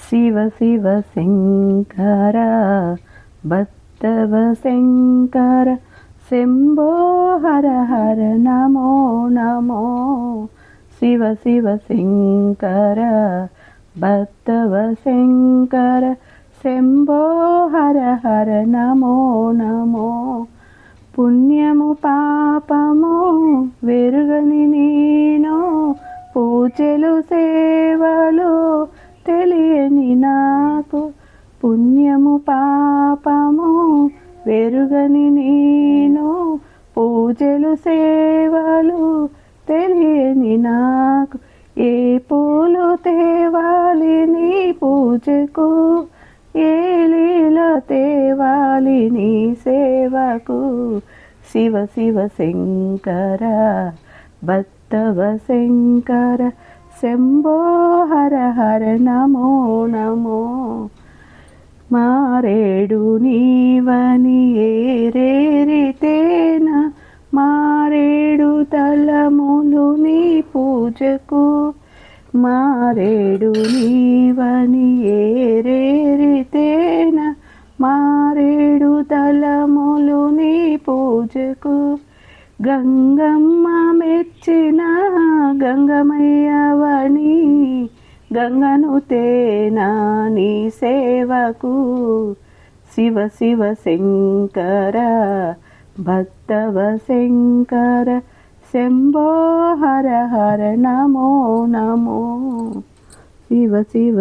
శివ శివ శంకర భక్తవ శంకర శంభో హర హర నమో నమో. శివ శివ శంకర భక్తవ శంకర శంభో హర హర నమో నమో. పుణ్యము పాపము వెరుగని నేను, పూజలు సేవలు తెలియని నాకు. పుణ్యము పాపము వెరుగని నేను, పూజలు సేవలు తెలియని నాకు. ఏ పూలు తేవాలి నీ పూజకు, ఏ లీల తేవాలి నీ సేవకు. శివ శివ శంకర భక్తవ శంకర శంభో హర హర నమో నమో. మారేడు నీవని ఏరేరితేన, మారేడు తలములు నీ పూజకు. మారేడు నీవని ఏరేరితేన, మారేడు తలములు నీ పూజకు. గంగమ్మ మెచ్చిన గంగమయ్యవని, గంగను తేనా నీ సేవకు. శివ శివ శంకర భక్తవ శంకర శంభో హర హర నమో నమో. శివ శివ